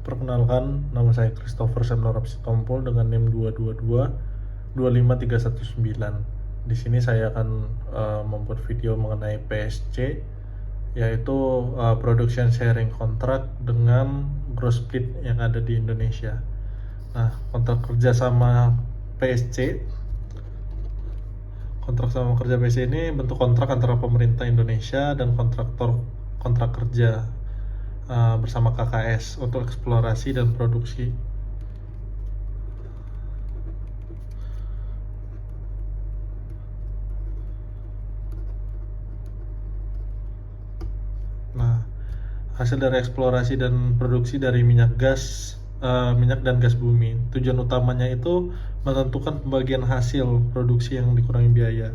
Perkenalkan, nama saya Christopher Semnorap Sitompul dengan NIM 222 25319. Di sini saya akan membuat video mengenai PSC, yaitu Production Sharing Contract dengan gross split yang ada di Indonesia. Nah, kontrak kerja sama PSC ini bentuk kontrak antara pemerintah Indonesia dan kontraktor kontrak kerja bersama KKS untuk eksplorasi dan produksi. Nah, hasil dari eksplorasi dan produksi dari minyak dan gas bumi. Tujuan utamanya itu menentukan pembagian hasil produksi yang dikurangi biaya.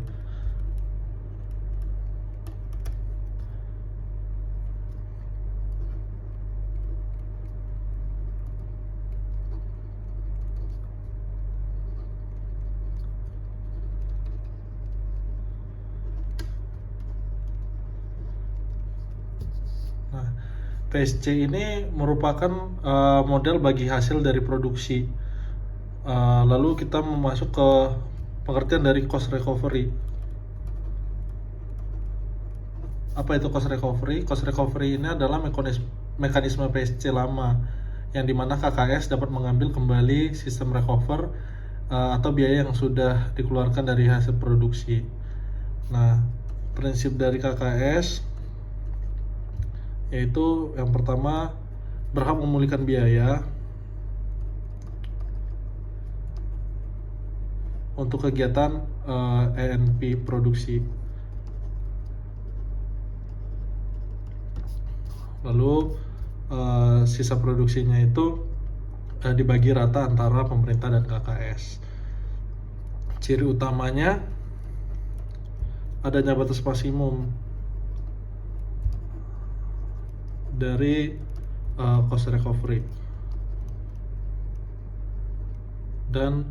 Nah, PSC ini merupakan model bagi hasil dari produksi. Lalu kita masuk ke pengertian dari cost recovery. Apa itu cost recovery? Cost recovery ini adalah mekanisme PSC lama, yang dimana KKS dapat mengambil kembali sistem recover atau biaya yang sudah dikeluarkan dari hasil produksi. Nah, prinsip dari KKS yaitu yang pertama, berhak memulihkan biaya untuk kegiatan E&P produksi. Lalu sisa produksinya itu dibagi rata antara pemerintah dan KKS. Ciri utamanya adanya batas maksimum dari cost recovery, dan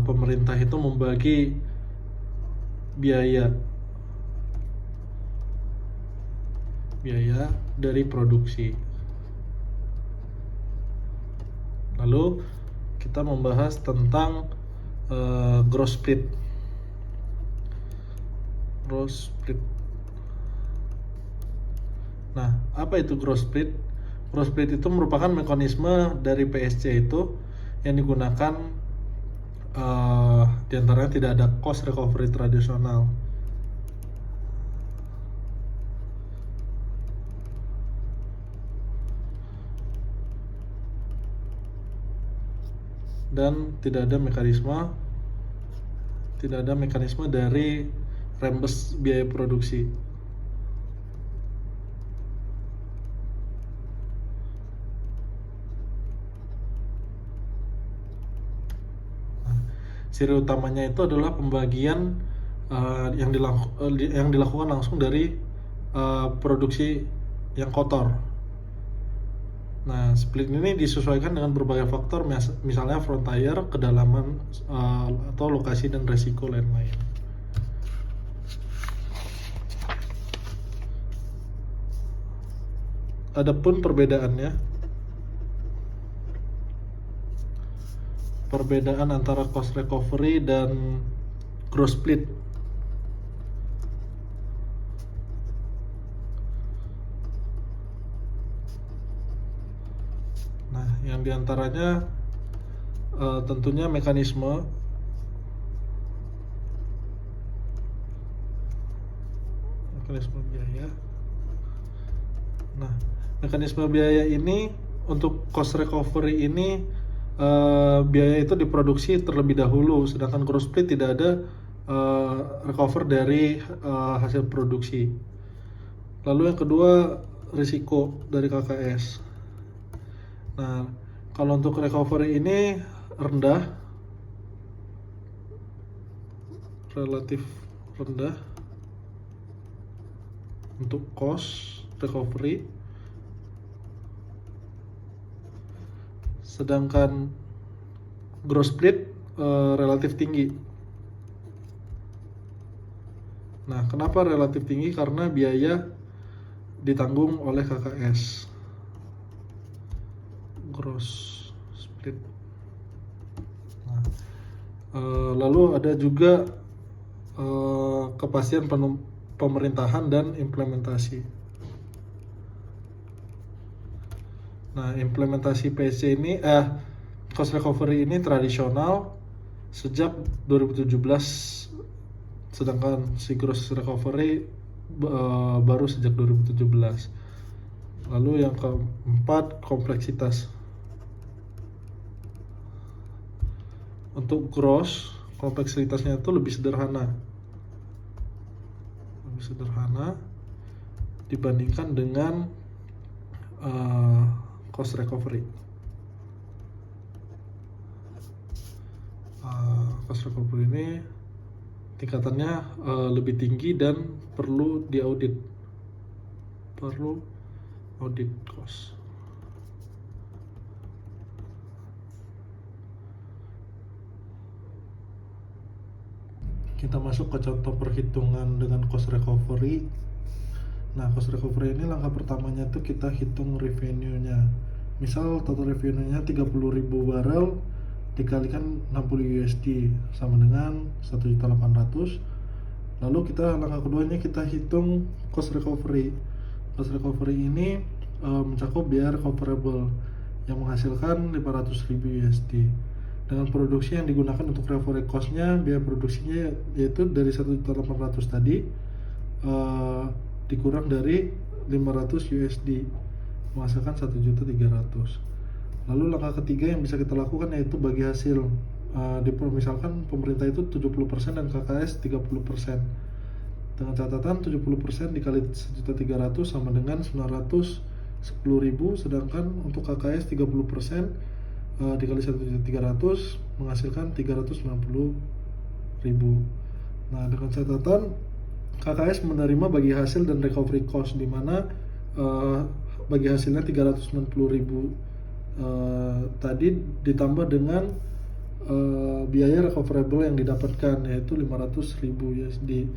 pemerintah itu membagi biaya dari produksi. Lalu kita membahas tentang gross split. Nah, apa itu gross split? Gross split itu merupakan mekanisme dari PSC itu yang digunakan diantaranya tidak ada cost recovery tradisional. Dan tidak ada mekanisme dari reimburse biaya produksi. Ciri utamanya itu adalah pembagian yang dilakukan langsung dari produksi yang kotor. Nah, split ini disesuaikan dengan berbagai faktor, misalnya frontier, kedalaman, atau lokasi dan resiko lain-lain. Adapun perbedaan antara cost recovery dan gross split. Nah, yang diantaranya tentunya mekanisme biaya. Nah, mekanisme biaya ini untuk cost recovery ini biaya itu diproduksi terlebih dahulu, sedangkan gross split tidak ada recover dari hasil produksi. Lalu yang kedua, risiko dari KKS. Nah, kalau untuk recovery ini relatif rendah untuk cost recovery, sedangkan gross split relatif tinggi. Nah, kenapa relatif tinggi? Karena biaya ditanggung oleh KKS. gross split. Nah, lalu ada juga kepastian pemerintahan dan implementasi. Nah, implementasi PC ini cost recovery ini tradisional sejak 2017, sedangkan si gross recovery baru sejak 2017. Lalu yang keempat, kompleksitas. Untuk gross, kompleksitasnya itu lebih sederhana dibandingkan dengan cost recovery. Cost recovery ini tingkatannya lebih tinggi dan perlu diaudit, audit cost. Kita masuk ke contoh perhitungan dengan cost recovery. Nah, cost recovery ini langkah pertamanya tuh kita hitung revenue-nya. Misal total revenue-nya 30.000 barel dikalikan 60 USD sama dengan 1.800.000. Lalu langkah keduanya kita hitung cost recovery. Cost recovery ini mencakup biaya recoverable yang menghasilkan 500.000 USD. Dengan produksi yang digunakan untuk recovery cost-nya, biaya produksinya yaitu dari 1.800.000 tadi dikurang dari 500 USD menghasilkan 1.300.000. Lalu langkah ketiga yang bisa kita lakukan yaitu bagi hasil. Misalkan pemerintah itu 70% dan KKS 30%. Dengan catatan 70% dikali 1.300.000 sama dengan 910.000, sedangkan untuk KKS 30% dikali 1.300 menghasilkan 390.000. Nah, dengan catatan KKS menerima bagi hasil dan recovery cost, di mana bagi hasilnya 390.000 tadi ditambah dengan biaya recoverable yang didapatkan yaitu 500.000 USD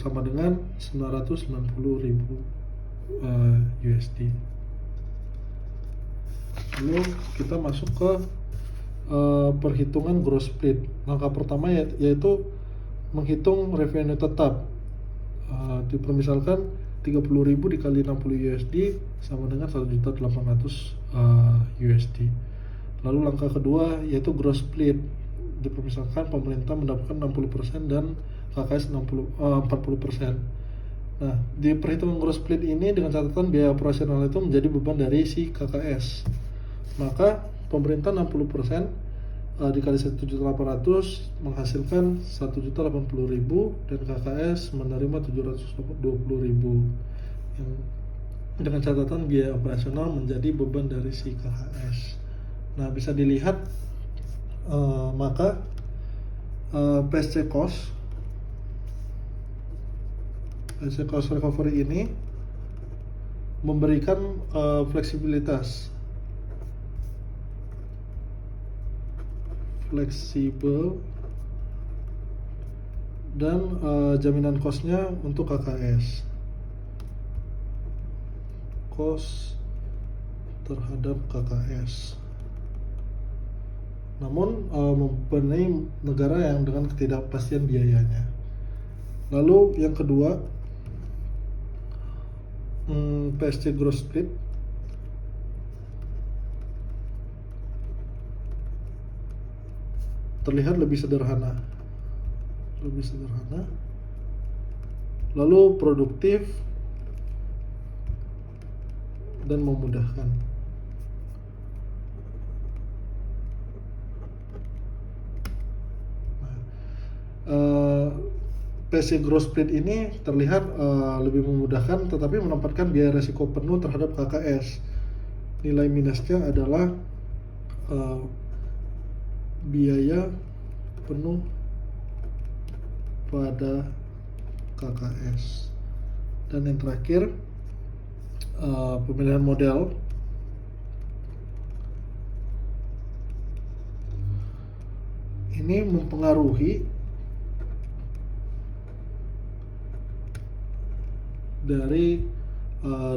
sama dengan 990.000 USD. Lalu kita masuk ke perhitungan gross split. Langkah pertama yaitu menghitung revenue tetap. Misalkan 30.000 dikali 60 USD sama dengan 1.800 USD. Lalu langkah kedua yaitu gross split. Misalkan pemerintah mendapatkan 60% dan KKS 40%. Nah, di perhitungan gross split ini dengan catatan biaya operasional itu menjadi beban dari si KKS. Maka pemerintah 60% dikali 1.800 menghasilkan 1.080.000 dan KKS menerima 720.000. Dengan catatan biaya operasional menjadi beban dari si KKS. Nah, bisa dilihat maka PSC cost recovery ini memberikan fleksibel dan jaminan cost-nya untuk KKS, cost terhadap KKS, namun membebani negara yang dengan ketidakpastian biayanya. Lalu yang kedua, PSC gross split. Terlihat lebih sederhana, lalu produktif dan memudahkan. PSC gross split ini terlihat lebih memudahkan, tetapi menempatkan biaya resiko penuh terhadap KKS. Nilai minusnya adalah biaya penuh pada KKS. Dan yang terakhir, pemilihan model. Ini mempengaruhi dari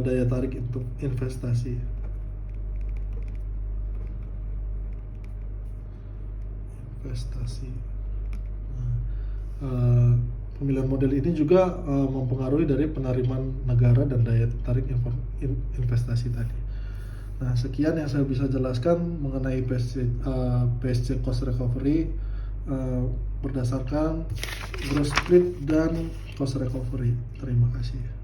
daya tarik investasi. investasi. Nah, pemilihan model ini juga mempengaruhi dari penerimaan negara dan daya tarik investasi tadi. Nah, sekian yang saya bisa jelaskan mengenai PSC Cost Recovery berdasarkan growth split dan cost recovery. Terima kasih.